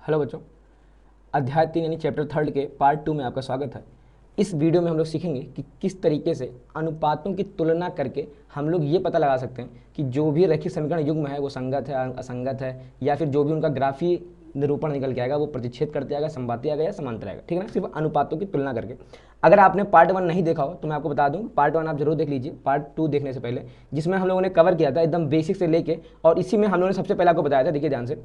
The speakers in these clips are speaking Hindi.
हेलो बच्चों, अध्याय 3 यानी चैप्टर 3 के पार्ट 2 में आपका स्वागत है। इस वीडियो में हम लोग सीखेंगे कि किस तरीके से अनुपातों की तुलना करके हम लोग ये पता लगा सकते हैं कि जो भी रैखिक समीकरण युग्म है वो संगत है, असंगत है, या फिर जो भी उनका ग्राफी निरूपण निकल के आएगा वो प्रतिच्छेद करते आएगा, संपाती आएगा या समांतर आएगा। ठीक है ना, सिर्फ अनुपातों की तुलना करके। अगर आपने पार्ट 1 नहीं देखा हो तो मैं आपको बता दूं, पार्ट 1 आप जरूर देख लीजिए पार्ट 2 देखने से पहले, जिसमें हम लोगों ने कवर किया था एकदम बेसिक से लेके, और इसी में हम लोगों ने सबसे पहले आपको बताया था, देखिए ध्यान से,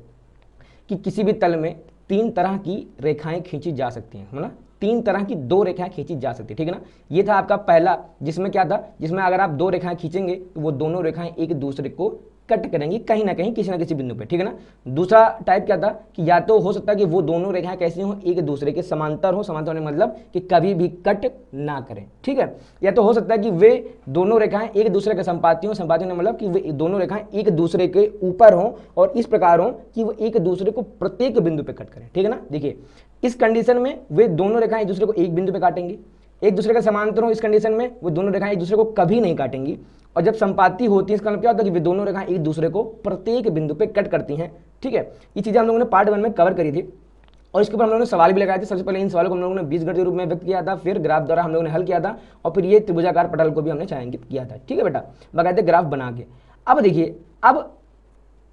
कि किसी भी तल में 3 तरह की रेखाएं खींची जा सकती हैं, है ना। 3 तरह की 2 रेखाएं खींची जा सकती है, ठीक है ना। ये था आपका पहला, जिसमें क्या था, जिसमें अगर आप 2 रेखाएं खींचेंगे तो वो दोनों रेखाएं एक दूसरे को कट करेंगी कहीं ना कहीं, किसी ना किसी बिंदु पे, ठीक है ना। दूसरा टाइप क्या था कि या तो हो सकता है कि वो दोनों रेखाएं कैसी हो, एक दूसरे के समांतर हो, समांतर होने मतलब कि कभी भी कट ना करें, ठीक है। या तो हो सकता है कि वे दोनों रेखाएं एक दूसरे के संपाती हो, संपाती होने मतलब कि वे दोनों रेखाएं एक दूसरे के ऊपर हो और इस प्रकार हो कि वो एक दूसरे को प्रत्येक बिंदु पे कट करें, ठीक है ना। देखिए इस कंडीशन में वे दोनों रेखाएं एक दूसरे को एक बिंदु पे काटेंगी। एक दूसरे के समांतर हो, इस कंडीशन में वो दोनों रेखाएं एक दूसरे को कभी नहीं काटेंगी। और जब संपाती होती है इसका मतलब क्या होता है कि वे दोनों रेखाएं एक दूसरे को प्रत्येक बिंदु पे कट करती हैं, ठीक है। ये चीजें हम लोगों ने पार्ट 1 में कवर करी थी और इसके ऊपर हम लोगों ने सवाल भी लगाए थे। सबसे पहले इन सवालों को हम लोगों ने बीजगणित के रूप में व्यक्त किया था, फिर ग्राफ द्वारा हम लोगों ने हल किया था, और फिर ये त्रिभुजाकार पटल को भी हमने छायांकित किया था, ठीक है बेटा, बकायदे ग्राफ बना के। अब देखिए,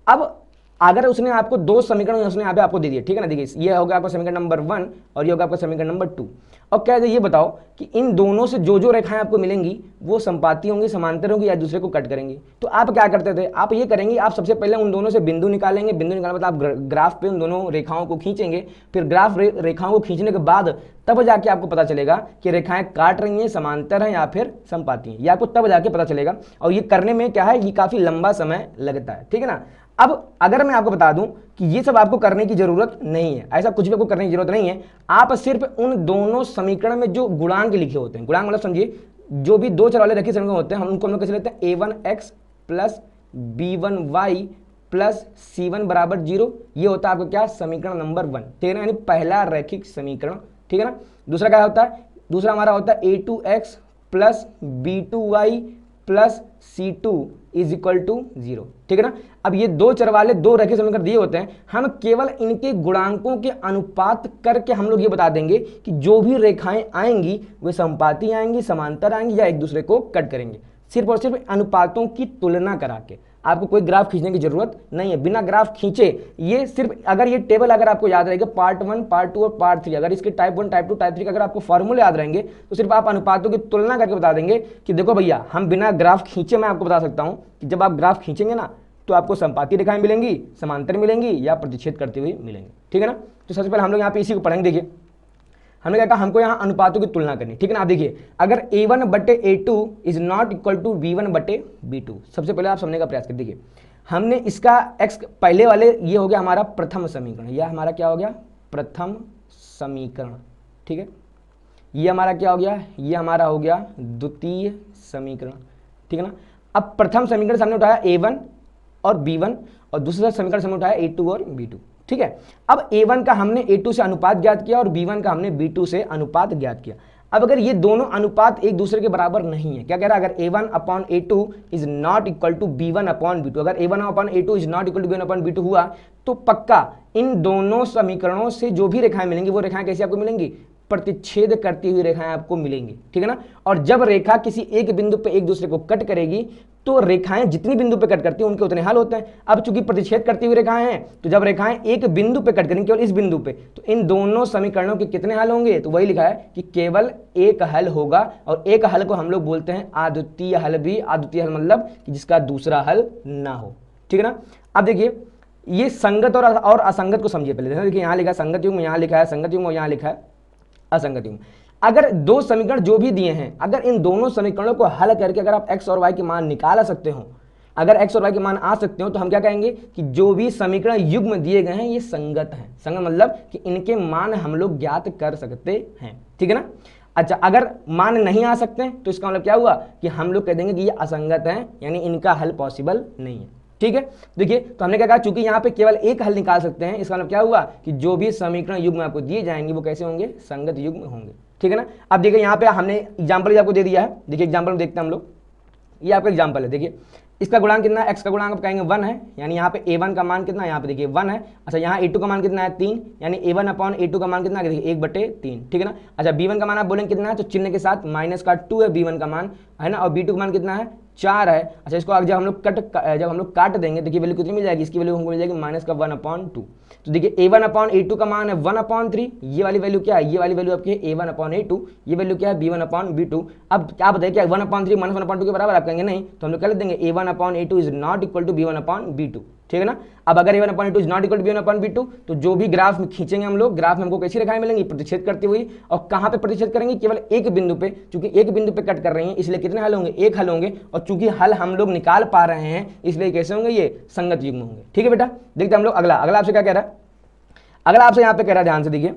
अब अगर उसने आपको 2 समीकरण उसने यहाँ पे आपको दे दिए, ठीक है ना। देखिए ये होगा आपका समीकरण नंबर 1 और ये होगा आपका समीकरण नंबर 2। और क्या है, ये बताओ कि इन दोनों से जो जो रेखाएं आपको मिलेंगी वो संपाती होंगी, समांतर होंगी या दूसरे को कट करेंगी। तो आप क्या करते थे, आप ये करेंगे, आप सबसे पहले उन दोनों से बिंदु निकालेंगे। बिंदु निकालने मतलब आप ग्राफ पे उन दोनों रेखाओं को खींचेंगे, फिर ग्राफ रेखाओं को खींचने के बाद तब जाके आपको पता चलेगा कि रेखाएं काट रही हैं, समांतर हैं या फिर संपाती हैं, ये आपको तब जाके पता चलेगा। और ये करने में क्या है, ये काफी लंबा समय लगता है, ठीक है ना। अब अगर मैं आपको बता दूं कि ये सब आपको करने की जरूरत नहीं है, ऐसा कुछ भी आपको करने की जरूरत नहीं है। आप सिर्फ उन दोनों समीकरण में जो गुणांक लिखे होते हैं, गुणांक मतलब समझिए जो भी 2 चर वाले रैखिक समीकरण होते हैं, हम उनको हम लोग कैसे लेते हैं, a1x plus b1y plus c1 बराबर 0। ये होता है आपका क्या, समीकरण नंबर 1, ठीक है ना, यानी पहला रैखिक समीकरण, ठीक है ना। दूसरा क्या होता है, दूसरा हमारा होता है a2x plus b2y plus c2 is equal to 0, ठीक है ना। अब ये 2 चर वाले 2 रैखिक समीकरण दिए होते हैं, हम केवल इनके गुणांकों के अनुपात करके हम लोग ये बता देंगे कि जो भी रेखाएं आएंगी वे संपाती आएंगी, समांतर आएंगी या एक दूसरे को कट करेंगे, सिर्फ और सिर्फ अनुपातों की तुलना करा के। आपको कोई ग्राफ खींचने की जरूरत नहीं है, बिना ग्राफ खींचे। ये सिर्फ अगर ये टेबल अगर आपको याद रहेगा, पार्ट 1, पार्ट 2 और पार्ट 3, अगर इसके टाइप 1, टाइप 2, टाइप 3 का अगर आपको फॉर्मूले याद रहेंगे तो सिर्फ आप अनुपातों की तुलना करके बता देंगे कि देखो भैया, हम बिना ग्राफ खींचे, मैं आपको बता सकता हूं कि जब आप ग्राफ खींचेंगे ना तो आपको संपाती रेखाएं मिलेंगी, समांतर मिलेंगी या प्रतिच्छेद करते हुए मिलेंगे, ठीक है ना। तो सबसे पहले हम लोग यहाँ पे इसी को पढ़ेंगे। देखिए हमने क्या कहा, हमको यहाँ अनुपातों की तुलना करनी, ठीक है ना। आप देखिए, अगर a1 बटे a2 is not equal to b1 बटे b2, सबसे पहले आप समझने का प्रयास करें। देखिए हमने इसका x पहले वाले, ये हो गया हमारा प्रथम समीकरण, यह हमारा क्या हो गया, प्रथम समीकरण, ठीक है। ये हमारा क्या हो गया, ये हमारा हो गया द्वितीय समीकरण, ठीक है ना। अब प्रथम समीकरण से हमने उठाया a1 और b1 और दूसरा समीकरण से हमने उठाया a2 और b2, ठीक है। अब a1 का हमने a2 से अनुपात ज्ञात किया और b1 का हमने b2 से अनुपात ज्ञात किया। अब अगर ये दोनों अनुपात एक दूसरे के बराबर नहीं है, क्या कह रहा है, अगर a1 upon a2 is not equal to b1 upon b2, अगर a1 upon a2 is not equal to b1 upon b2 हुआ तो पक्का इन दोनों समीकरणों से जो भी रेखाएं मिलेंगी वो रेखाएं कैसी आपको मिलेंगी, प्रतिच्छेद करती हुई रेखाएं आपको मिलेंगी, ठीक है ना। और जब रेखा किसी एक बिंदु पे एक दूसरे को कट करेगी तो रेखाएं जितनी बिंदु पे कट करती हैं उनके उतने हल होते हैं। अब चूंकि प्रतिच्छेद करती हुई रेखाएं हैं तो जब रेखाएं एक बिंदु पे कट करेंगी, केवल इस बिंदु पे, तो इन दोनों समीकरणों के कितने हल होंगे, तो वही लिखा है कि केवल एक हल होगा। और एक हल को हम लोग बोलते हैं अद्वितीय हल भी। अद्वितीय हल मतलब कि जिसका दूसरा हल ना हो, ठीक है ना। अब देखिए ये संगत और असंगत को समझिए पहले। देखिए यहाँ लिखा है संगत युग्म, यहाँ लिखा है संगत युग्म और यहाँ लिखा है असंगत युग्म। अगर 2 समीकरण जो भी दिए हैं, अगर इन दोनों समीकरणों को हल करके अगर आप x और y के मान निकाल सकते हो, अगर x और y के मान आ सकते हो, तो हम क्या कहेंगे कि जो भी समीकरण युग्म दिए गए हैं ये संगत हैं। संगत मतलब कि इनके मान हम लोग ज्ञात कर सकते हैं, ठीक है ना। अच्छा, अगर मान नहीं आ सकते तो इसका मतलब क्या हुआ कि हम लोग कह देंगे कि ये असंगत हैं, यानी इनका हल पॉसिबल नहीं है, ठीक है। देखिए तो हमने क्या कहा, चूंकि यहाँ पे केवल एक हल निकाल सकते हैं, इसका मतलब क्या हुआ कि जो भी समीकरण युग्म आपको दिए जाएंगे वो कैसे होंगे, संगत युग्म होंगे, ठीक है ना। अब देखिए यहाँ पे हमने एग्जाम्पल आपको दे दिया है। देखिए एग्जाम्पल में देखते हैं हम लोग, ये आपका एग्जाम्पल है। देखिए इसका गुणांक कितना है, x का गुणांक आप कहेंगे 1 है, यानी यहाँ पे a1 का मान कितना है, यहाँ पे देखिए 1 है। अच्छा यहाँ a2 का मान कितना है 3, यानी a1 अपॉन a2 का मान कितना है, देखिए 1/3, ठीक है ना। अच्छा b1 का मान आप बोलेंगे कितना है, तो चिन्ह के साथ माइनस का 2 है b1 का मान, है ना, और b2 का मान कितना है 4 है। अच्छा इसको जब हम लोग काट देंगे तो वैल्यू कितनी मिल जाएगी, इसकी वैल्यू हमको मिल जाएगी माइनस का 1/2। तो देखिए a1 अपॉन a2 का मान है 1/3, ये वाली वैल्यू क्या है, ये वाली वैल्यू आपकी है a1 अपॉन a2, ये वैल्यू क्या है b1 अपॉन b2। अब क्या बताइए क्या 1/3 माइनस 1/2 के बराबर, आप कहेंगे नहीं, तो हम लोग क्या लिख देंगे a1 upon a2 is not equal to b1 upon b2, ठीक है ना। अब अगर a1 upon a2 is not equal to b1 upon b2, तो जो भी ग्राफ में खींचेंगे हम लोग, ग्राफ में हमको कैसी रेखाएं मिलेंगी, प्रतिच्छेद करती हुई। और कहां पे प्रतिच्छेद करेंगे, केवल एक बिंदु पे, चूंकि एक बिंदु पे कट कर रही हैं इसलिए कितने हल होंगे, एक हल होंगे। और चूंकि हल हम लोग निकाल पा रहे हैं इसलिए कैसे होंगे, ये संगत युग्म होंगे, ठीक है बेटा। देखते हम लोग अगला आपसे क्या कह रहा है, अगला आपसे यहाँ पे कह रहा है, ध्यान से देखिए,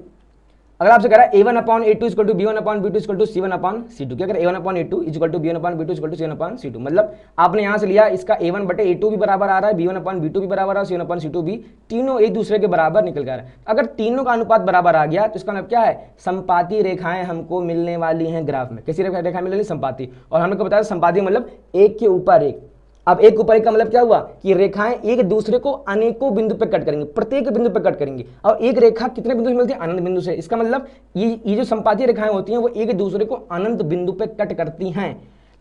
अगला आपसे कह रहा है a1 upon a2 equal to b1 upon b2 equal to c1 upon c2। क्या करें, a1 upon a2 equal to b1 upon b2 equal to c1 upon c2, मतलब आपने यहाँ से लिया इसका a1 बटे a2 भी बराबर आ रहा है, b1 अपॉन b2 भी बराबर आ रहा है, c1 अपॉन c2 भी, तीनों एक दूसरे के बराबर निकल कर। अगर तीनों का अनुपात बराबर आ गया तो इसका मतलब क्या है, संपाती रेखाएं हमको मिलने वाली हैं ग्राफ में। कैसी रेखाएं मिलने वाली, संपाती। और हमने को बताया संपाती मतलब एक के ऊपर एक। अब एक ऊपर एक का मतलब क्या हुआ कि रेखाएं एक दूसरे को अनेकों बिंदु पे कट करेंगी, प्रत्येक बिंदु पे कट करेंगी। और एक रेखा कितने बिंदु से मिलती है, अनंत बिंदु से। इसका मतलब ये जो संपाती रेखाएं होती हैं वो एक दूसरे को अनंत बिंदु पे कट करती हैं।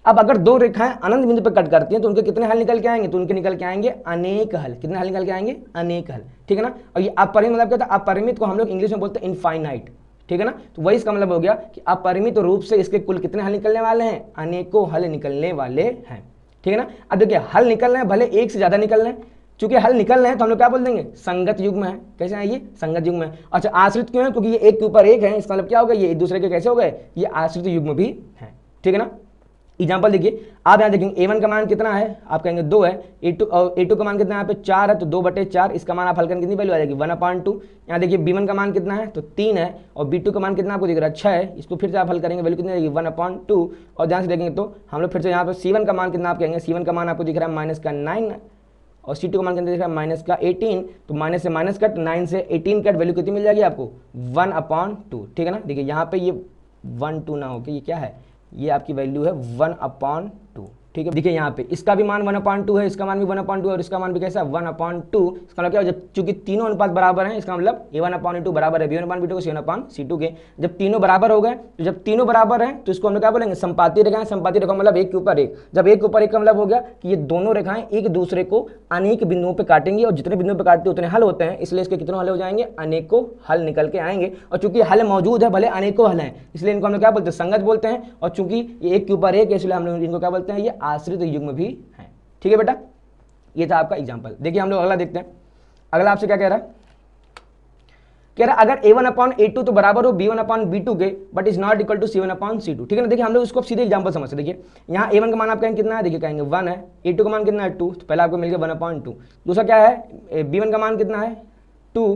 अब अगर दो रेखाएं अनंत बिंदु पे कट करती हैं तो उनके कितने हल निकल के आएंगे, तो उनके निकल के आएंगे अनेक हल। कितने हल निकल के आएंगे, अनेक हल, ठीक है ना। और ये अपरिमित मतलब क्या था, अपरिमित को हम लोग इंग्लिश में बोलते हैं इनफाइनाइट, ठीक है ना। तो वही इसका मतलब हो गया कि अपरिमित रूप से इसके कुल कितने हल निकलने वाले हैं, अनेकों हल निकलने वाले हैं, ठीक है ना। अब देखिए हल निकल रहे हैं, भले एक से ज्यादा निकल रहे हैं, चूंकि हल निकल रहे हैं तो हम लोग क्या बोल देंगे, संगत युग्म है। कैसे है ये, संगत युग्म है। अच्छा आश्रित क्यों है, क्योंकि ये एक के ऊपर एक है, इसका मतलब क्या हो गया, ये एक दूसरे के कैसे हो गए, ये आश्रित युग्म भी है, ठीक है ना। एग्जाम्पल देखिए, आप यहाँ देखेंगे a1 का मान कितना है, आप कहेंगे 2 है, a2 का मान कितना है, यहाँ पे 4 है, तो 2/4, इसका मान आप हल करके कितनी वैल्यू आ जाएगी 1/2। यहाँ देखिए b1 का मान कितना है, तो 3 है, और b2 का मान कितना आपको दिख रहा है 6 है, इसको फिर से आप हल करेंगे वैल्यू कितनी आएगी 1/2। और ध्यान से देखेंगे तो हम लोग फिर से यहाँ पे c1 का मान कितना आप कहेंगे, c1 का मान आपको दिख रहा है -9, और c2 का मान कितना दिख रहा है -18। तो माइनस से माइनस कट, 9 से 18 कट, वैल्यू कितनी मिल जाएगी आपको 1/2, ठीक है ना। देखिए यहाँ पे ये 1/2 ना होके ये क्या है, ये आपकी वैल्यू है 1/2, ठीक है। देखिए यहाँ पे इसका भी मान 1/2 है, इसका मान भी 1/2 है, और इसका मान भी कैसा है 1/2। इसका मतलब क्या है, जब चूंकि तीनों अनुपात बराबर हैं, इसका मतलब a1/a2 बराबर है b1/b2 c1/c2 के। जब तीनों बराबर हो गए, तो जब तीनों बराबर हैं तो इसको हम लोग क्या बोलेंगे, संपाती रेखाएं। संपाती रेखा मतलब एक के ऊपर एक। जब एक के ऊपर एक का मतलब हो गया कि ये दोनों रेखाएं एक दूसरे को अनेक बिंदुओं पर काटेंगी, और जितने बिंदुओं पर काटते उतने हल होते हैं, इसलिए इसके कितने हल हो जाएंगे, अनेकों हल निकल के आएंगे। और चूंकि हल मौजूद है, भले अनेकों हल हैं, इसलिए इनको हम लोग क्या बोलते हैं, संगत बोलते हैं। और चूंकि ये एक के ऊपर एक है, इसलिए हम लोग इनको क्या बोलते हैं, ये आश्रित युग्म भी है, ठीक है बेटा। ये था आपका एग्जांपल। देखिए हम लोग अगला देखते हैं। अगला आपसे क्या कह रहा है, कह रहा है अगर a1/a2 तो बराबर हो b1/b2 के, but is not equal to c1/c2, ठीक है ना। देखिए हम लोग इसको सीधे एग्जांपल समझते हैं। देखिए यहाँ a1 का मान आप कहेंगे कितना है, देखिए कहेंगे 1 है, a2 का मान कितना है 2, तो पहले आपको मिल गया 1/2। दूसरा क्या है, b1 का मान कितना है 2,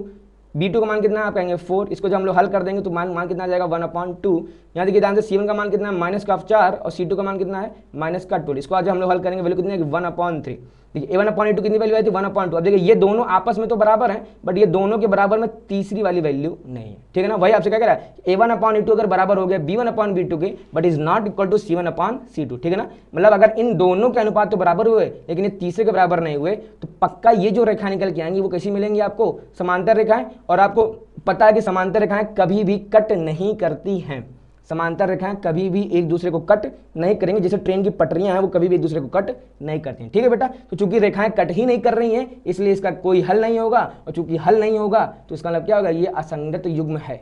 b2 का मान कितना है आप कहेंगे 4। इसको जब हम लोग हल कर देंगे तो मान कितना आ जाएगा 1/2। यहाँ देखिए ध्यान से c1 का मान कितना है -4, और c2 का मान कितना है -12। इसको आज हम लोग हल करेंगे, वैल्यू कितनी है 1/3। देखिए a1/a2 कितनी वैल्यू आई थी 1/2। अब देखिए ये दोनों आपस में तो बराबर हैं, बट ये दोनों के बराबर में तीसरी वाली वैल्यू नहीं है, ठीक है ना। वही आपसे क्या कह रहा है, a1/a2 अगर बराबर हो गया b1/b2 के, but is not equal to c1/c2, ठीक है ना। मतलब अगर इन दोनों के अनुपात तो बराबर हुए, लेकिन ये तीसरे के बराबर नहीं हुए, तो पक्का ये जो रेखा निकल के आएंगी वो कैसी मिलेंगी आपको, समांतर रेखाएं। और आपको पता है कि समांतर रेखाएं कभी भी कट नहीं करती हैं। समांतर रेखाएं कभी भी एक दूसरे को कट नहीं करेंगे, जैसे ट्रेन की पटरियां हैं वो कभी भी एक दूसरे को कट नहीं करती हैं, ठीक है बेटा। तो चूंकि रेखाएं कट ही नहीं कर रही हैं, इसलिए इसका कोई हल नहीं होगा, और चूंकि हल नहीं होगा तो इसका मतलब क्या होगा, ये असंगत युग्म है,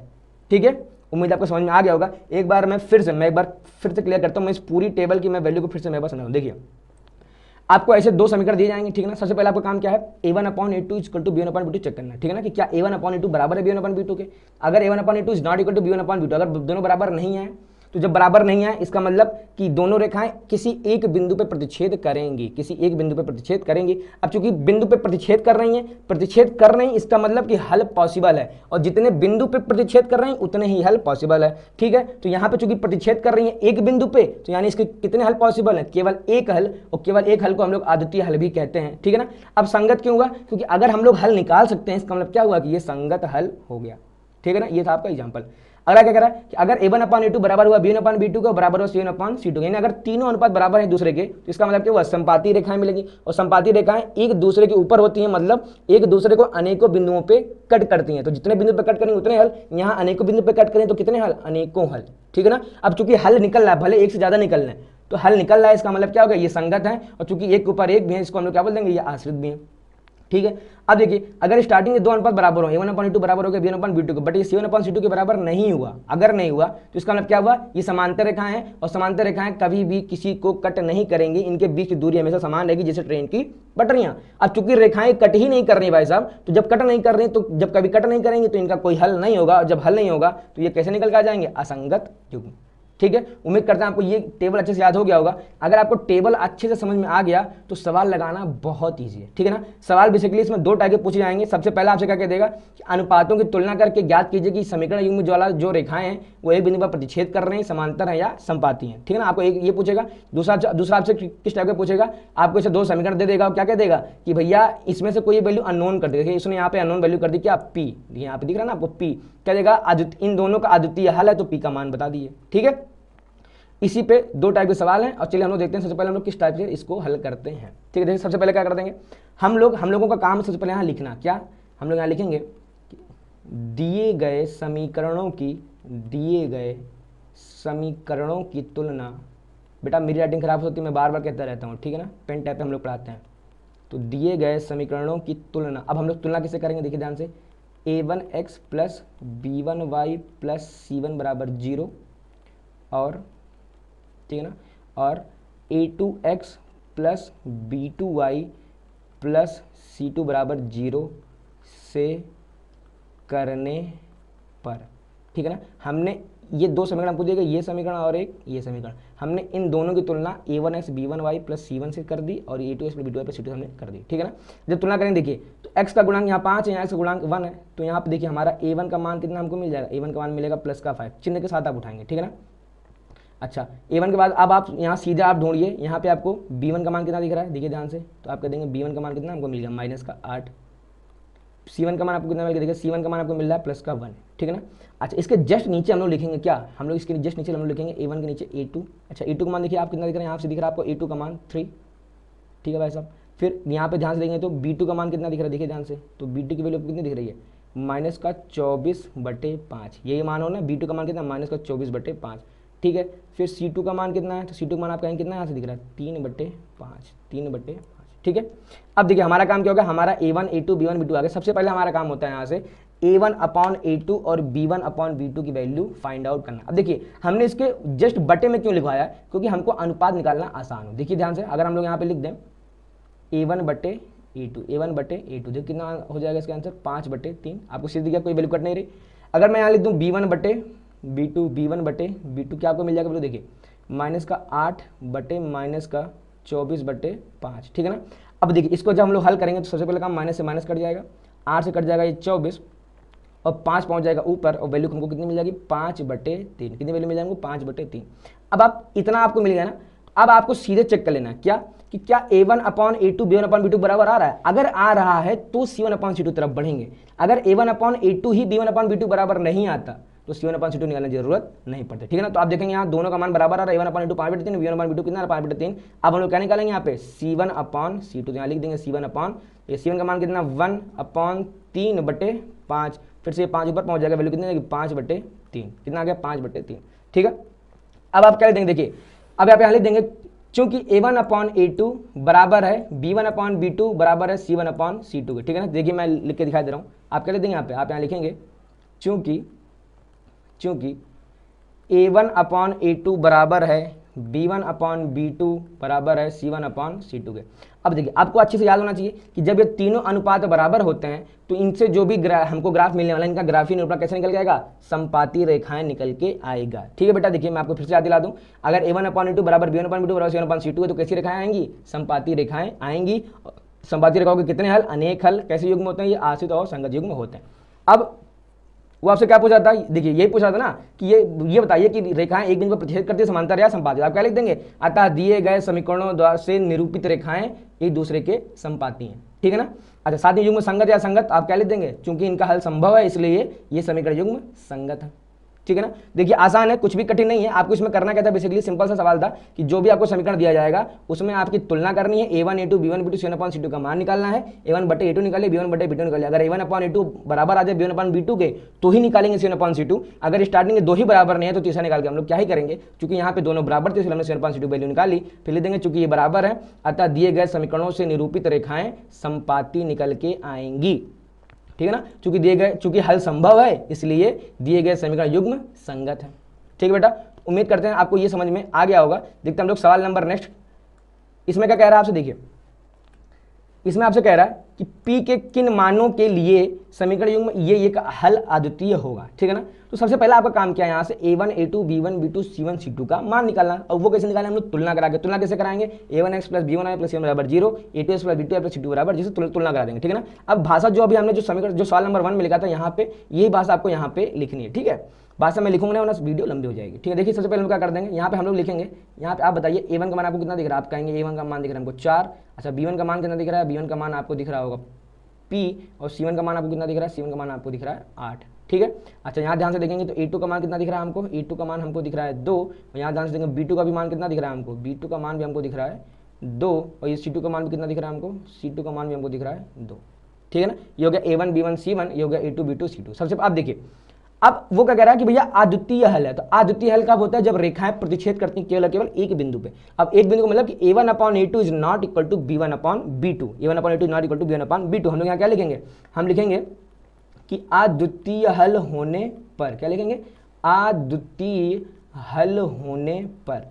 ठीक है। उम्मीद आपको समझ में आ गया होगा। एक बार मैं फिर से क्लियर करता हूँ, मैं इस पूरी टेबल की मैं वैल्यू को फिर से मैं बस समझाऊँ। देखिए आपको ऐसे दो समीकरण दिए जाएंगे, ठीक है ना। सबसे पहले आपका काम क्या है, a1/a2 equal to b1/b2 check करना है, ठीक है ना, कि क्या a1/a2 बराबर है b1/b2 के। अगर a1/a2 is not equal to b1/b2, अगर दोनों बराबर नहीं है, तो जब बराबर नहीं है इसका मतलब कि दोनों रेखाएं किसी एक बिंदु पे प्रतिच्छेद करेंगी, किसी एक बिंदु पे प्रतिच्छेद करेंगी। अब चूंकि बिंदु पे प्रतिच्छेद कर रही हैं, इसका मतलब कि हल पॉसिबल है, और जितने बिंदु पे प्रतिच्छेद कर रहे हैं उतने ही हल पॉसिबल है, ठीक है। तो यहाँ पे चूंकि प्रतिच्छेद कर रही है एक बिंदु पे, तो यानी इसके कितने हल पॉसिबल है, केवल एक हल, और केवल एक हल को हम लोग अद्वितीय हल भी कहते हैं, ठीक है ना। अब संगत क्यों हुआ, क्योंकि अगर हम लोग हल निकाल सकते हैं, इसका मतलब क्या हुआ कि ये संगत हल हो गया, ठीक है ना। ये था आपका एग्जाम्पल। अगला क्या कह रहा है कि अगर a1/a2 बराबर हुआ b1/b2 का बराबर हुआ c1/c2, यानी अगर तीनों अनुपात बराबर है दूसरे के, तो इसका मतलब क्या हुआ, संपाती रेखाएं मिलेगी। और संपाती रेखाएं एक दूसरे के ऊपर होती हैं, मतलब एक दूसरे को अनेकों बिंदुओं पे कट करती हैं। तो जितने बिंदु पे कट करेंगे उतने हल, यहाँ अनेकों बिंदु पे कट करें तो कितने हल, अनेकों हल। ठीक है ना। अब चूंकि हल निकल रहा है, भले एक से ज्यादा निकल रहे हैं, तो हल निकल रहा है, इसका मतलब क्या होगा, ये संगत है। और चूंकि एक के ऊपर एक भी है, इसको हम लोग क्या बोल देंगे, ये आश्रित भी है। ठीक है। अब देखिए, अगर स्टार्टिंग के दो अनुपात बराबर हो, a1/a2 बराबर हो गया b1/b2 को, बट ये c1/c2 के बराबर नहीं हुआ, अगर नहीं हुआ तो इसका मतलब क्या हुआ, ये समांतर रेखाएं हैं, और समांतर रेखाएं कभी भी किसी को कट नहीं करेंगी, इनके बीच की दूरी हमेशा समान रहेगी, जैसे ट्रेन की पटरियां। अब चूंकि रेखाएं कट ही नहीं कर रही भाई साहब, तो जब कट नहीं कर रही, तो जब कभी कट नहीं करेंगी तो इनका कोई हल नहीं होगा, और जब हल नहीं होगा तो ये कैसे निकल कर आ जाएंगे, असंगत युग्म। ठीक है। उम्मीद करता हूं आपको ये टेबल अच्छे से याद हो गया होगा। अगर आपको टेबल अच्छे से समझ में आ गया तो सवाल लगाना बहुत ईजी है। ठीक है ना। सवाल बेसिकली इसमें दो टाइप के पूछे जाएंगे। सबसे पहला आपसे क्या कह देगा कि अनुपातों की तुलना करके ज्ञात कीजिए कि समीकरण युग्म वाला जो रेखाएं हैं वो एक बिंदु पर प्रतिच्छेद कर रहे हैं, समांतर है या संपाती हैं। ठीक है ना। आपको एक ये पूछेगा। दूसरा आपसे किस टाइप का पूछेगा, आपको इसे दो समीकरण दे देगा और क्या कह देगा कि भैया इसमें से कोई वैल्यू अननोन कर देगा। इसने यहाँ पे अननोन वैल्यू कर दी क्या, पी, यहाँ पे दिख रहा है ना आपको पी, क्या देगा, इन दोनों का अद्वितीय हल है, तो पी का मान बता दिए। ठीक है। इसी पे दो टाइप के सवाल हैं, और चलिए हम लोग देखते हैं सबसे पहले हम लोग किस टाइप से इसको हल करते हैं। ठीक है। देखिए सबसे पहले क्या कर देंगे हम लोगों का काम है सबसे पहले यहाँ लिखना। क्या हम लोग यहाँ लिखेंगे, दिए गए समीकरणों की तुलना। बेटा मेरी राइटिंग खराब होती है, मैं बार बार कहता रहता हूँ। ठीक है ना। पेन टाइप पे हम लोग पढ़ाते हैं। तो दिए गए समीकरणों की तुलना, अब हम लोग तुलना किससे करेंगे, देखिए ध्यान से, a1x plus b1y plus c1 बराबर 0, और ठीक है ना, और a2x plus b2y plus c2 बराबर 0 से करने पर। ठीक है ना। हमने ये दो समीकरण आपको दिए गए, ये समीकरण और एक ये समीकरण, हमने इन दोनों की तुलना a1x b1y प्लस c1 से कर दी, और a2x plus b2y plus c2 हमने कर दी। ठीक है ना। जब तुलना करेंगे देखिए, तो x का गुणांक यहाँ 5 है, यहाँ x का गुणांक 1 है, तो यहाँ पे देखिए हमारा a1 का मान कितना हमको मिल जाएगा, a1 का मान मिलेगा प्लस का 5, चिन्ह के साथ आप उठाएंगे। ठीक है ना। अच्छा, a1 के बाद अब आप यहाँ सीधे आप ढूंढिए, यहाँ पे आपको b1 का मान कितना दिख रहा है, देखिए ध्यान से, तो आप कह देंगे b1 का मान कितना हमको मिल गया, माइनस का 8। c1 का मान आपको कितना मिल गया, देखिए c1 का मान आपको मिल रहा है प्लस का 1। ठीक है ना। अच्छा, इसके जस्ट नीचे हम लोग लिखेंगे क्या, हम लोग इसके जस्ट नीचे हम लोग लिखेंगे a1 के नीचे a2। अच्छा, a2 का मान देखिए आप कितना दिख रहा है, यहाँ से दिख रहा है आपको a2 का मान 3। ठीक है भाई साहब। फिर यहाँ पे ध्यान से देखेंगे तो b2 का मान कितना दिख रहा है, देखिए ध्यान से, तो b2 की वैल्यू कितनी दिख रही है, माइनस का 24/5। यही मान हो ना, b2 का मान कितना, माइनस का 24/5। ठीक है। फिर C2 का मान कितना है, तो C2 का मान आप कहेंगे कितना, यहाँ से दिख रहा है 3/5। ठीक है। अब देखिए हमारा काम क्या होगा, हमारा a1 a2 b1 b2 आ गया। सबसे पहले हमारा काम होता है यहाँ से a1/a2 और b1/b2 की वैल्यू फाइंड आउट करना। अब देखिए हमने इसके जस्ट बटे में क्यों लिखवाया, क्योंकि हमको अनुपात निकालना आसान हो। देखिए ध्यान से, अगर हम लोग यहाँ पे लिख दें a1/a2 देखिए कितना हो जाएगा इसका आंसर, 5/3। आपको सीधे दिखा, कोई वैल्यू कट नहीं रही। अगर मैं यहाँ लिख दूँ b1/b2 क्या आपको मिल जाएगा, देखिए माइनस का 8 माइनस का 24/5। ठीक है ना। अब देखिए इसको जब हम लोग हल करेंगे तो सबसे पहले काम माइनस से माइनस कट जाएगा, 8 से कट जाएगा ये 24, और 5 पहुंच जाएगा ऊपर, और वैल्यू हमको कितनी मिल जाएगी, 5/3। कितनी वैल्यू मिल जाएंगे, 5/3। अब आप इतना आपको मिल गया ना। अब आपको सीधे चेक कर लेना है क्या, कि क्या a1/a2 b1/b2 बराबर आ रहा है। अगर आ रहा है तो c1/c2 तरफ बढ़ेंगे। अगर a1/a2 ही b1/b2 बराबर नहीं आता तो c1/c2 निकालने की जरूरत नहीं पड़ती। ठीक है ना। तो आप देखेंगे यहाँ दोनों का मान बराबर आ रहा है, a1/a2 5/3, b1/b2 कितना 5/3। अब हम लोग क्या निकालेंगे यहाँ पे, c1/c2, तो यहाँ लिख देंगे c1 का मान कितना 1/3/5। फिर से 5 ऊपर पहुंच जाएगा, वैल्यू कितनी 5/3, कितना आ गया 5/3। ठीक है। अब आप क्या लिख देंगे, देखिए अब आप यहाँ लिख देंगे, चूंकि a1/a2 बराबर है b1/b2 बराबर है c1/c2 के। ठीक है ना। देखिए मैं लिख के दिखाई दे रहा हूँ, आप क्या लिख देंगे यहाँ पे, आप यहाँ लिखेंगे चूंकि a1/a2 बराबर है b1/b2 बराबर है c1/c2 के। अब देखिए आपको अच्छे से याद होना चाहिए कि जब ये तीनों अनुपात बराबर होते हैं तो इनसे जो भी हमको ग्राफ मिलने वाला है, इनका ग्राफीय निरूपण कैसे निकल के आएगा, संपाती रेखाएं निकल के आएगा। ठीक है बेटा। देखिए मैं आपको फिर से याद दिला दूं, अगर a1/a2 बराबर b1/b2 बराबर c1/c2 है तो कैसी रेखाएं आएंगी, संपाती रेखाएं आएंगी। संपाती रेखाओं के कितने हल, अनेक हल। कैसे युग्म होते हैं, ये आश्रित और संगत युग्म होते हैं। अब वो आपसे क्या पूछा था, देखिए यही पूछा था ना कि ये बताइए कि रेखाएं एक बिंदु पर प्रतिच्छेद करती है, समांतर या संपाती। आप क्या लिख देंगे, अतः दिए गए समीकरणों द्वारा से निरूपित रेखाएं एक दूसरे के संपाती हैं। ठीक है ना। अच्छा, साथ ही युग्म संगत या संगत आप क्या लिख देंगे, चूंकि इनका हल संभव है इसलिए ये समीकरण युग्म संगत है। ठीक है ना। देखिए आसान है, कुछ भी कठिन नहीं है। आपको इसमें करना क्या था, बेसिकली सिंपल सा सवाल था कि जो भी आपको समीकरण दिया जाएगा उसमें आपकी तुलना करनी है। a1 a2 b1 b2 c1 c2 का मान निकालना है। a1 बटे a2 निकालिए, b1 बटे b2 निकालिए। अगर a1 अपॉन a2 बराबर आ जाए b1 अपॉन b2 के तो ही निकालेंगे c1 c2। अगर स्टार्टिंग में दो ही बराबर नहीं है तो तीसरा निकाल के हम लोग क्या ही करेंगे, क्योंकि यहाँ पे दोनों बराबर थे इसलिए हमने c1 c2 वैल्यू निकाली। फिर लिख देंगे चूंकि ये बराबर है अतः दिए गए समीकरणों से निरूपित रेखाएं समपाती निकल के आएंगी। ठीक है ना, चूंकि हल संभव है इसलिए दिए गए समीकरण युग्म संगत है। ठीक है बेटा, उम्मीद करते हैं आपको ये समझ में आ गया होगा। देखते हैं हम लोग सवाल नंबर नेक्स्ट। इसमें क्या कह रहा है आपसे, देखिए इसमें आपसे कह रहा है कि P के किन मानों के लिए समीकरण युग्म ये एक हल अद्वितीय होगा। ठीक है ना, तो सबसे पहला आपका काम क्या है, यहाँ से a1 a2 b1 b2 c1 c2 का मान निकालना। और वो कैसे निकालें, हम लोग तुलना करा के। तुलना कैसे कराएंगे, a1x plus b1y plus c1 बराबर 0, a2x plus b2y plus c2 बराबर, जिसे तुलना करा देंगे। ठीक है ना, अब भाषा जो अभी हमने जो समीकरण जो सवाल नंबर 1 में लिखा था यहाँ पे, यही भाषा आपको यहाँ पे लिखनी है। ठीक है, भाषा में लिखूंगा वरना वीडियो लंबी हो जाएगी। ठीक है, देखिए सबसे पहले हम क्या कर देंगे, यहाँ पे हम लोग लिखेंगे, यहाँ पे आप बताइए a1 का मान आपको कितना दिख रहा है, आप कहेंगे a1 का मान दिख रहा है हमको 4। अच्छा b1 का मान कितना दिख रहा है, b1 का मान आपको दिख रहा होगा p, और c1 का मान आपको कितना दिख रहा है, c1 का मान आपको दिख रहा है 8। ठीक है, अच्छा यहाँ ध्यान से देखेंगे तो a2 का मान कितना दिख रहा है हमको, a2 का मान हमको दिख रहा है 2। और यहाँ ध्यान से देखेंगे b2 का भी मान कितना दिख रहा है हमको, b2 का मान भी हमको दिख रहा है 2। और ये c2 का मान भी कितना दिख रहा है हमको, c2 का मान भी हमको दिख रहा है 2। ठीक है ना, ये हो गया a1 b1 c1, ये हो गया a2 b2 c2। सबसे आप देखिए अब वो क्या कह रहा है कि भैया अद्वितीय हल है। तो अद्वितीय हल कब होता है, जब रेखाएं प्रतिच्छेद करती हैं केवल एक बिंदु पे। अब एक बिंदु को मतलब कि a1 upon a2 is not equal to b1 upon b2, a1 upon a2 is not equal to b1 upon b2। हम लोग यहाँ क्या लिखेंगे, हम लिखेंगे कि अद्वितीय हल होने पर, क्या लिखेंगे, अद्वितीय हल होने पर।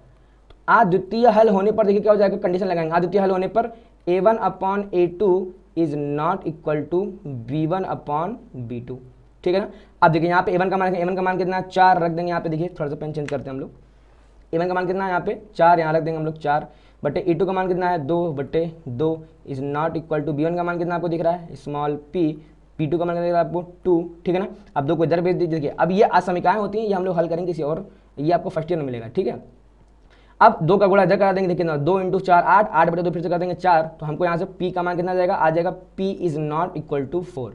अद्वितीय हल होने पर देखिए क्या हो जाएगा, कंडीशन लगाएंगे, अद्वितीय हल होने पर a1 upon a2 is not equal to b1 upon b2। ठीक है ना, अब देखिए यहाँ पे a1 का मान, a1 का मान कितना है 4 रख देंगे यहाँ पे। देखिए थोड़ा सा पेन चेंज करते हैं हम लोग, a1 का मान कितना है यहाँ पे 4, यहाँ रख देंगे हम लोग 4 बटे a2 का मान कितना है 2 बटे 2 is not equal to b1 का मान कितना आपको दिख रहा है स्मॉल p, p2 का मान कितना दिख रहा है आपको 2। ठीक है ना, अब 2 को इधर भेज दीजिए। अब ये असमीकाएं होती हैं, ये हम लोग हल करेंगे किसी और, ये आपको फर्स्ट ईयर में मिलेगा। ठीक है, अब 2 का गुणा इधर करा देंगे, देखिए 2 इंटू 4 8, 8 बटे 2 फिर से कर देंगे 4, तो हमको यहाँ से p का मान कितना जाएगा, आ जाएगा p is not equal to 4।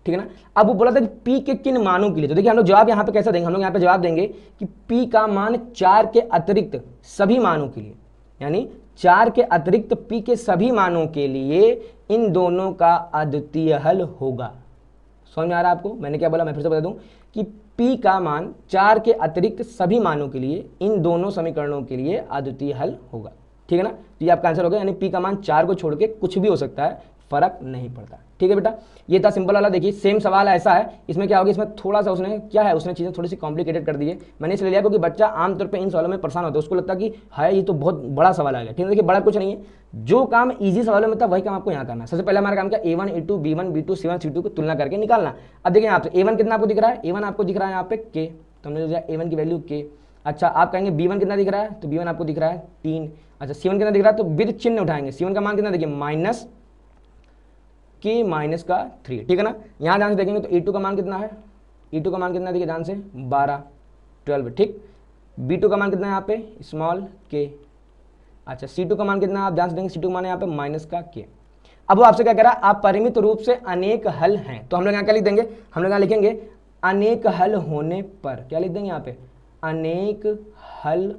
ठीक है ना, अब वो बोला था कि p के किन मानों के लिए, तो देखिए हम लोग जवाब यहाँ पे कैसा देंगे, हम लोग यहाँ पे जवाब देंगे कि p का मान 4 के अतिरिक्त सभी मानों के लिए, यानी 4 के अतिरिक्त p के सभी मानों के लिए इन दोनों का अद्वितीय हल होगा। समझ में आ रहा है आपको, मैंने क्या बोला, मैं फिर से बता दूं कि p का मान 4 के अतिरिक्त सभी मानों के लिए इन दोनों समीकरणों के लिए अद्वितीय हल होगा। ठीक है ना, तो ये आपका आंसर होगा, यानी p का मान 4 को छोड़ के कुछ भी हो सकता है, फर्क नहीं पड़ता। ठीक है बेटा, ये था सिंपल वाला। देखिए सेम सवाल ऐसा है, इसमें क्या होगा, इसमें थोड़ा सा उसने क्या है, उसने चीज़ें थोड़ी सी कॉम्प्लिकेटेड कर दी है। मैंने इसलिए लिया क्योंकि बच्चा आमतौर पे इन सवालों में परेशान होता है, उसको लगता है कि है ये तो बहुत बड़ा सवाल आ गया। ठीक है, देखिए बड़ा कुछ नहीं है, जो काम ईजी सवालों में था वही काम आपको यहाँ करना है। सबसे पहले हमारा काम क्या, a1 a2 b1 b2 c1 c2 को तुलना करके निकालना। अब देखिए यहाँ पे a1 कितना आपको दिख रहा है, a1 आपको दिख रहा है यहाँ पे k, तो हमने लिया a1 की वैल्यू k। अच्छा आप कहेंगे b1 कितना दिख रहा है, तो b1 आपको दिख रहा है 3। अच्छा c1 कितना दिख रहा है, तो विद चिन्ह उठाएंगे, c1 का मान कितना देखिए माइनस k माइनस का 3। ठीक है ना, यहाँ ध्यान से देखेंगे तो a2 का मान कितना है, e2 का मान कितना देखिए ध्यान से 12 12। ठीक, b2 का मान कितना है यहाँ पे स्मॉल k। अच्छा c2 का मान कितना है, आप ध्यान से देखेंगे c2 का मान है यहाँ पे माइनस का k। अब वो आपसे क्या कह रहा है, आप परिमित रूप से अनेक हल हैं, तो हम लोग यहाँ क्या लिख देंगे, हम लोग यहाँ लिखेंगे अनेक हल होने पर, क्या लिख देंगे यहाँ पे अनेक हल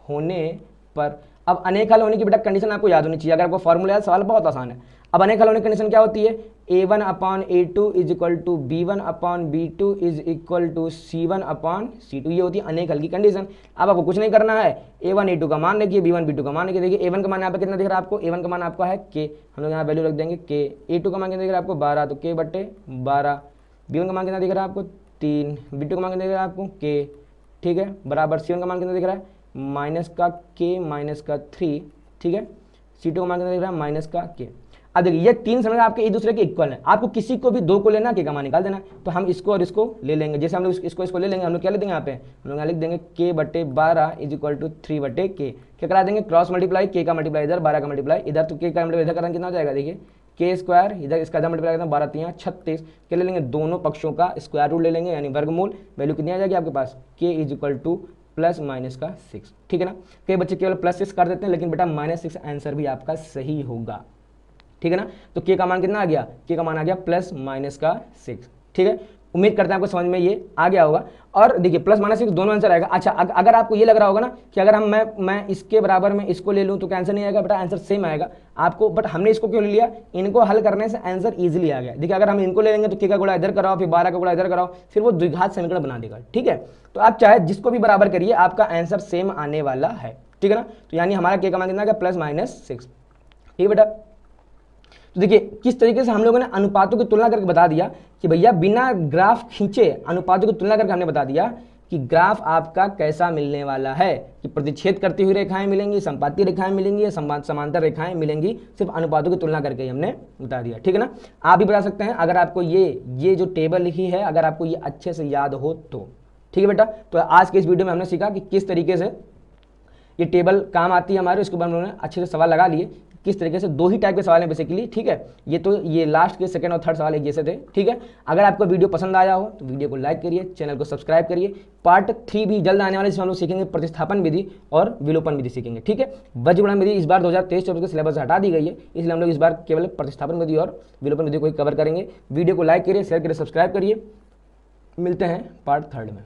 होने पर। अब अनेक हल होने की बेटा कंडीशन आपको याद होनी चाहिए, अगर आपको फॉर्मूला याद, सवाल बहुत आसान है। अब अनेक हल होने की कंडीशन क्या होती है, a1 upon a2 is equal to b1 upon b2 is equal to c1 upon c2, ये होती है अनेक हल की कंडीशन। अब आपको कुछ नहीं करना है, a1 a2 का मान रखिए, b1 b2 का मान रखिए। देखिए a1 का मान यहाँ पे कितना दिख रहा है आपको, a1 का मान आपका है k, हम लोग यहाँ वैल्यू रख देंगे k। a2 का मान कितना दिख रहा है आपको 12, तो k बटे 12। b1 का मान कितना दिख रहा है आपको 3, b2 का मान कितना दिख रहा है आपको k। ठीक है, बराबर c1 का मान कितना दिख रहा है माइनस का k माइनस का 3। ठीक है, c2 का मान कितना दिख रहा है माइनस का k। अब देखिए ये तीन समीकरण आपके एक दूसरे के इक्वल हैं, आपको किसी को भी 2 को लेना, k का मान निकाल देना। तो हम इसको और इसको ले लेंगे, जैसे हम लोग इसको ले लेंगे, हम लोग क्या ले देंगे यहाँ पे, हम लोग यहाँ लिख देंगे k बटे 12 इज इक्वल टू 3 बटे k। क्या करा देंगे, क्रॉस मल्टीप्लाई, k का मल्टीप्लाई इधर, 12 का मल्टीप्लाई इधर, तो k का मल्टीप्लाई इधर करना कितना हो जाएगा, देखिए k स्क्वायर इधर, इसका इधर मल्टीप्लाई करना 12 3 36। क्या ले लेंगे, दोनों पक्षों का स्क्वायर रूट ले लेंगे, यानी वर्गमूल। वैल्यू कितनी आ जाएगी आपके पास, k is equal two plus minus का 6। ठीक है ना, कई बच्चे केवल +6 कर देते हैं, लेकिन बेटा -6 आंसर भी आपका सही होगा। ठीक है ना, तो k का मान कितना आ गया, k का मान आ गया प्लस माइनस का 6। ठीक है, उम्मीद करते हैं आपको समझ में ये आ गया होगा। और देखिए प्लस माइनस सिक्स दोनों आंसर आएगा। अच्छा अगर आपको ये लग रहा होगा ना कि अगर मैं इसके बराबर में इसको ले लूँ तो क्या आंसर नहीं आएगा, बेटा आंसर सेम आएगा आपको। बट हमने इसको क्यों ले लिया, इनको हल करने से आंसर ईजिली आ गया। देखिए अगर हम इनको ले लेंगे तो k का गुणा इधर कराओ, फिर 12 का गुणा इधर कराओ, फिर वो द्विघात समीकरण बना देगा। ठीक है, तो आप चाहे जिसको भी बराबर करिए आपका आंसर सेम आने वाला है। ठीक है ना, तो यानी हमारा k का मान कितना आ गया, प्लस माइनस 6। ठीक है बेटा, तो देखिए किस तरीके से हम लोगों ने अनुपातों की तुलना करके बता दिया कि भैया बिना ग्राफ खींचे अनुपातों की तुलना करके हमने बता दिया कि ग्राफ आपका कैसा मिलने वाला है, कि प्रतिच्छेद करती हुई रेखाएं मिलेंगी, संपाती रेखाएं मिलेंगी या समांतर रेखाएं मिलेंगी, सिर्फ अनुपातों की तुलना करके ही हमने बता दिया। ठीक है ना, आप भी बता सकते हैं अगर आपको ये जो टेबल लिखी है अगर आपको ये अच्छे से याद हो तो। ठीक है बेटा, तो आज के इस वीडियो में हमने सीखा कि किस तरीके से ये टेबल काम आती है हमारे, उसके बाद हम लोगों ने अच्छे से सवाल लगा लिए किस तरीके से। दो ही टाइप के सवाल हैं बेसिकली। ठीक है, ये लास्ट के सेकंड और थर्ड सवाल एक जैसे थे। ठीक है, अगर आपको वीडियो पसंद आया हो तो वीडियो को लाइक करिए, चैनल को सब्सक्राइब करिए। पार्ट 3 भी जल्द आने वाले, जिसमें हम लोग सीखेंगे प्रतिस्थापन विधि और विलोपन विधि सीखेंगे। ठीक है, बीजगणित विधि इस बार 2023-24 के सिलेबस से हटा दी गई है, इसलिए हम लोग इस बार केवल प्रतिस्थापन विधि और विलोपन विधि को ही कवर करेंगे। वीडियो को लाइक करिए, शेयर करिए, सब्सक्राइब करिए। मिलते हैं पार्ट 3 में।